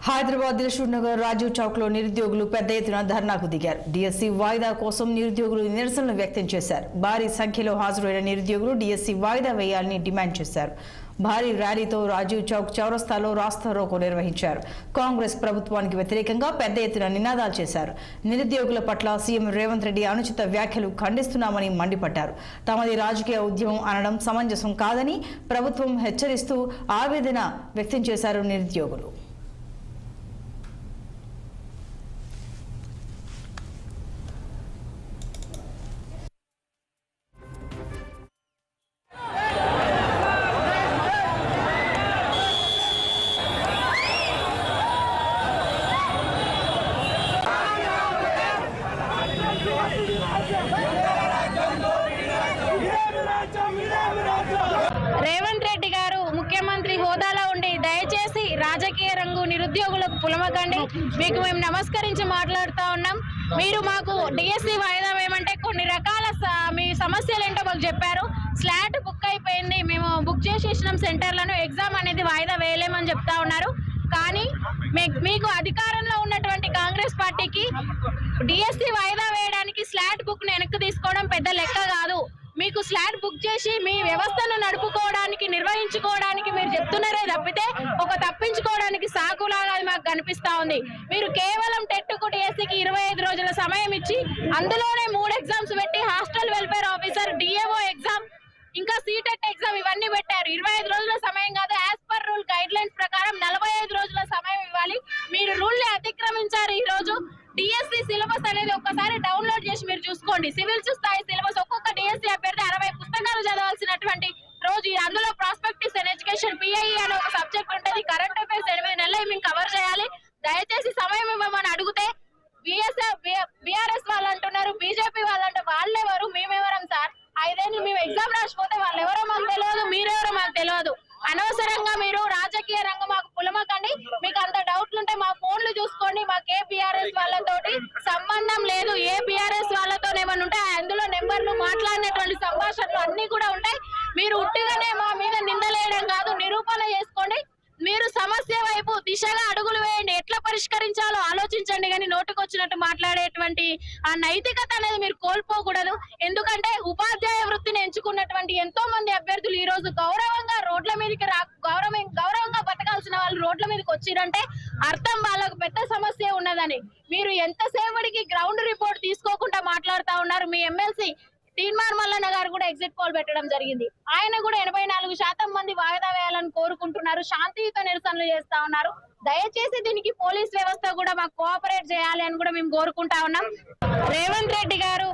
హైదరాబాద్ దిల్షుక్ నగర్ రాజీవ్ చౌక్ లో నిరుద్యోగులు పెద్ద ఎత్తున ధర్నాకు దిగారు. డిఎస్సి వాయిదా కోసం నిరుద్యోగులు నిరసనలు వ్యక్తం చేశారు. భారీ సంఖ్యలో హాజరైన నిరుద్యోగులు డిఎస్సి వాయిదా వేయాలని డిమాండ్ చేశారు. భారీ ర్యాలీతో రాజీవ్ చౌక్ చౌరస్తాలో రాస్తా రోకో నిర్వహించారు. కాంగ్రెస్ ప్రభుత్వానికి వ్యతిరేకంగా పెద్ద ఎత్తున నినాదాలు చేశారు. నిరుద్యోగుల పట్ల సీఎం రేవంత్ రెడ్డి అనుచిత వ్యాఖ్యలు ఖండిస్తున్నామని మండిపడ్డారు. తమది రాజకీయ ఉద్యమం అనడం సమంజసం కాదని ప్రభుత్వం హెచ్చరిస్తూ ఆవేదన వ్యక్తం చేశారు నిరుద్యోగులు. రేవంత్ రెడ్డి గారు ముఖ్యమంత్రి హోదాలో ఉండి దయచేసి రాజకీయ రంగు నిరుద్యోగులకు పులమకండి. మీకు మేము నమస్కరించి మాట్లాడుతూ ఉన్నాం. మీరు మాకు డిఎస్సి వాయిదా వేయమంటే కొన్ని రకాల మీ సమస్యలు ఏంటో మాకు చెప్పారు. స్లాట్ బుక్ అయిపోయింది, మేము బుక్ చేసేసినాం సెంటర్లను, ఎగ్జామ్ అనేది వాయిదా వేయలేమని చెప్తా ఉన్నారు. కానీ మీకు అధికారంలో ఉన్నటువంటి కాంగ్రెస్ పార్టీకి డిఎస్సి వాయిదా వేయడానికి స్లాట్ బుక్ ను వెనక్కి తీసుకోవడం పెద్ద లెక్క కాదు. మీకు స్లాట్ బుక్ చేసి మీ వ్యవస్థను నడుపుకోవడానికి నిర్వహించుకోవడానికి మీరు చెప్తున్నారే తప్పితే ఒక తప్పించుకోవడానికి సాకులాగా అది మాకు కనిపిస్తా ఉంది. మీరు కేవలం టెట్కు డిఎస్సికి 25 రోజుల సమయం ఇచ్చి అందులోనే 3 ఎగ్జామ్స్ పెట్టి hostel welfare officer, DAO exam, ఇంకా సీటెట్ ఎగ్జామ్ ఇవన్నీ పెట్టారు. 25 రోజుల సమయం కాదు. As per rule guide lines ప్రకారం 45 రోజుల సమయం ఇవ్వాలి. మీరు రూల్ ని అతిక్రమించారు. ఈ రోజు డిఎస్సి సిలబస్ అనేది ఒక్కసారి డౌన్లోడ్ చేసి మీరు చూసుకోండి. సివిల్స్ స్థాయి సిలబస్ ఒక్కొక్క డిఎస్సి అభ్యర్థి 60 పుస్తకాలు చదవాల్సినటువంటి రోజు. అందులో ప్రాస్పెక్టివ్స్ అండ్ ఎడ్యుకేషన్ పిఐఈ అనే ఒక సబ్జెక్ట్ ఉంటుంది. కరెంట్ అఫైర్స్ 8 నెలలు మేము కవర్ చేయాలి. దయచేసి సమయం ఇవ్వమని అడిగితే బీఆర్ఎస్ వాళ్ళు అంటున్నారు, బీజేపీ వాళ్ళు అంటే వాళ్ళెవరు, మేమెవరం సార్? 5 ఏళ్ళు మేము ఎగ్జామ్ రాసిపోతే వాళ్ళు ఎవరో మాకు తెలియదు, మీరెవరో మాకు తెలియదు. అనవసరంగా మీరు రాజకీయ రంగం మాకు పులమకండి. మీకు అంత డౌట్లు ఉంటే మా ఫోన్లు చూసుకోండి. మాకు ఏ బీఆర్ఎస్ వాళ్ళతోటి సంబంధం లేదు. ఏ బీఆర్ఎస్ వాళ్ళతో ఏమన్నా ఉంటే అందులో నెంబర్లు, మాట్లాడినటువంటి సంభాషణలు అన్ని కూడా ఉంటాయి. మీరు ఉట్టిగానే మా మీద నిందలేయడం కాదు, నిరూపణ చేసుకోండి. మీరు సమస్య వైపు దిశగా అడుగులు వేయండి. ఎట్లా పరిష్కరించాలో ఆలోచించండి. కానీ నోటుకొచ్చినట్టు మాట్లాడేటువంటి ఆ నైతికత అనేది మీరు కోల్పోకూడదు. ఎందుకంటే ఉపాధ్యాయ వృత్తిని ఎంచుకున్నటువంటి ఎంతో మంది అభ్యర్థులు ఈ రోజు గౌరవంగా రోడ్ల మీదకి గౌరవంగా బతకాల్సిన వాళ్ళు రోడ్ల మీదకి వచ్చిరంటే అర్థం వాళ్ళకు పెద్ద సమస్య ఉన్నదని. మీరు ఎంతసేపటికి గ్రౌండ్ రిపోర్ట్ తీసుకోకుండా మాట్లాడుతూ ఉన్నారు. మీ ఎమ్మెల్సీ తీన్మార్ మల్లన్న గారు కూడా ఎగ్జిట్ పోల్ పెట్టడం జరిగింది. ఆయన కూడా 84% మంది వాయిదా వేయాలని కోరుకుంటున్నారు. శాంతియుత నిరసనలు చేస్తా ఉన్నారు. దయచేసి దీనికి పోలీస్ వ్యవస్థ కూడా మాకు కోఆపరేట్ చేయాలి అని కూడా మేము కోరుకుంటా ఉన్నాం. రేవంత్ రెడ్డి గారు